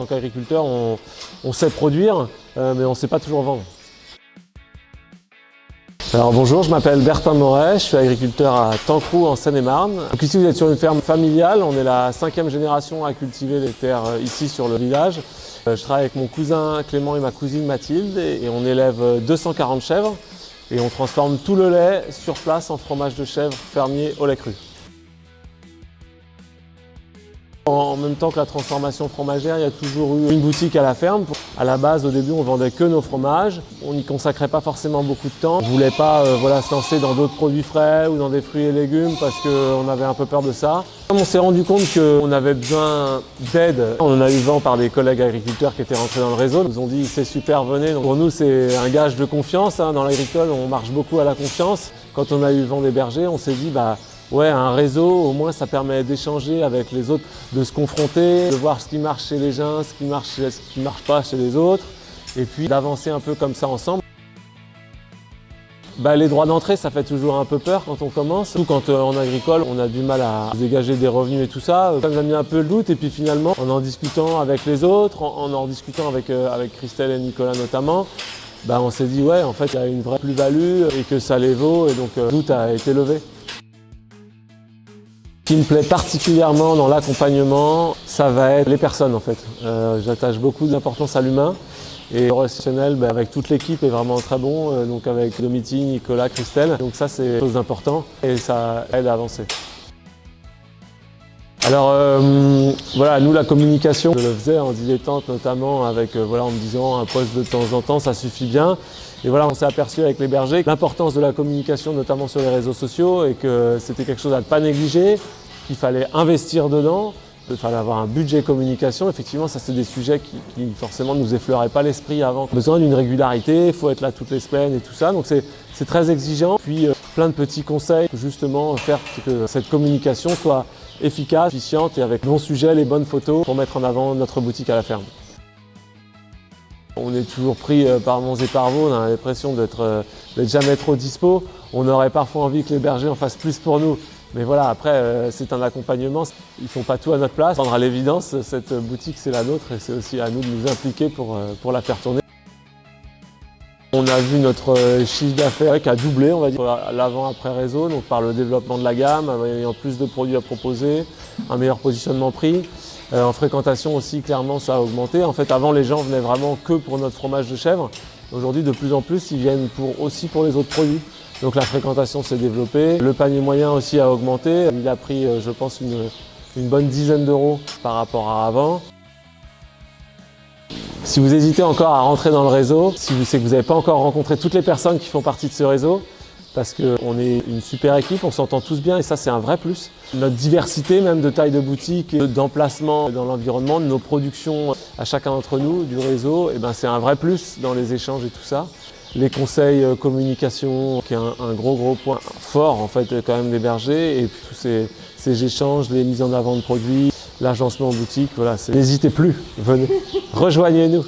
En tant qu'agriculteur, on sait produire, mais on ne sait pas toujours vendre. Alors bonjour, je m'appelle Bertin Moret, je suis agriculteur à Tancroux en Seine-et-Marne. Donc ici vous êtes sur une ferme familiale, on est la 5e génération à cultiver les terres ici sur le village. Je travaille avec mon cousin Clément et ma cousine Mathilde et on élève 240 chèvres et on transforme tout le lait sur place en fromage de chèvre fermier au lait cru. En même temps que la transformation fromagère, il y a toujours eu une boutique à la ferme. À la base, au début, on vendait que nos fromages. On n'y consacrait pas forcément beaucoup de temps. On ne voulait pas se lancer dans d'autres produits frais ou dans des fruits et légumes parce qu'on avait un peu peur de ça. On s'est rendu compte qu'on avait besoin d'aide. On en a eu vent par des collègues agriculteurs qui étaient rentrés dans le réseau. Ils nous ont dit c'est super, venez. Donc pour nous, c'est un gage de confiance. Dans l'agricole, on marche beaucoup à la confiance. Quand on a eu vent des bergers, on s'est dit ouais, un réseau, au moins ça permet d'échanger avec les autres, de se confronter, de voir ce qui marche chez les uns, ce qui marche pas chez les autres, et puis d'avancer un peu comme ça ensemble. Les droits d'entrée, ça fait toujours un peu peur quand on commence. Surtout quand en agricole, on a du mal à dégager des revenus et tout ça. Ça nous a mis un peu le doute et puis finalement, en discutant avec les autres, en discutant avec Christelle et Nicolas notamment, on s'est dit ouais, en fait, il y a une vraie plus-value et que ça les vaut et donc le doute a été levé. Ce qui me plaît particulièrement dans l'accompagnement, ça va être les personnes en fait. J'attache beaucoup d'importance à l'humain et le relationnel avec toute l'équipe est vraiment très bon, donc avec Domiti, Nicolas, Christelle. Donc ça c'est quelque chose d'important et ça aide à avancer. Alors voilà, nous la communication, je le faisais en dilettante notamment avec en me disant un post de temps en temps, ça suffit bien. Et voilà, on s'est aperçu avec les bergers l'importance de la communication, notamment sur les réseaux sociaux, et que c'était quelque chose à ne pas négliger, qu'il fallait investir dedans, il fallait avoir un budget communication. Effectivement, ça c'est des sujets qui forcément nous effleuraient pas l'esprit avant. Besoin d'une régularité, il faut être là toutes les semaines et tout ça, donc c'est très exigeant. Puis plein de petits conseils pour justement faire que cette communication soit efficace, efficiente et avec les bons sujets, les bonnes photos pour mettre en avant notre boutique à la ferme. On est toujours pris par monts et par vaux, on a l'impression d'être jamais trop dispo. On aurait parfois envie que les bergers en fassent plus pour nous. Mais voilà, après, c'est un accompagnement. Ils ne font pas tout à notre place. À l'évidence, cette boutique, c'est la nôtre et c'est aussi à nous de nous impliquer pour la faire tourner. On a vu notre chiffre d'affaires qui a doublé, on va dire, l'avant-après réseau, donc par le développement de la gamme, ayant plus de produits à proposer, un meilleur positionnement prix. En fréquentation aussi, clairement, ça a augmenté. En fait, avant, les gens venaient vraiment que pour notre fromage de chèvre. Aujourd'hui, de plus en plus, ils viennent aussi pour les autres produits. Donc la fréquentation s'est développée. Le panier moyen aussi a augmenté. Il a pris, je pense, une bonne dizaine d'euros par rapport à avant. Si vous hésitez encore à rentrer dans le réseau, c'est que vous n'avez pas encore rencontré toutes les personnes qui font partie de ce réseau, parce qu'on est une super équipe, on s'entend tous bien et ça c'est un vrai plus. Notre diversité même de taille de boutique, d'emplacement dans l'environnement, de nos productions à chacun d'entre nous, du réseau, c'est un vrai plus dans les échanges et tout ça. Les conseils communication, qui est un gros point fort en fait quand même des bergers, et puis tous ces échanges, les mises en avant de produits, l'agencement en boutique, voilà, n'hésitez plus, venez, rejoignez-nous.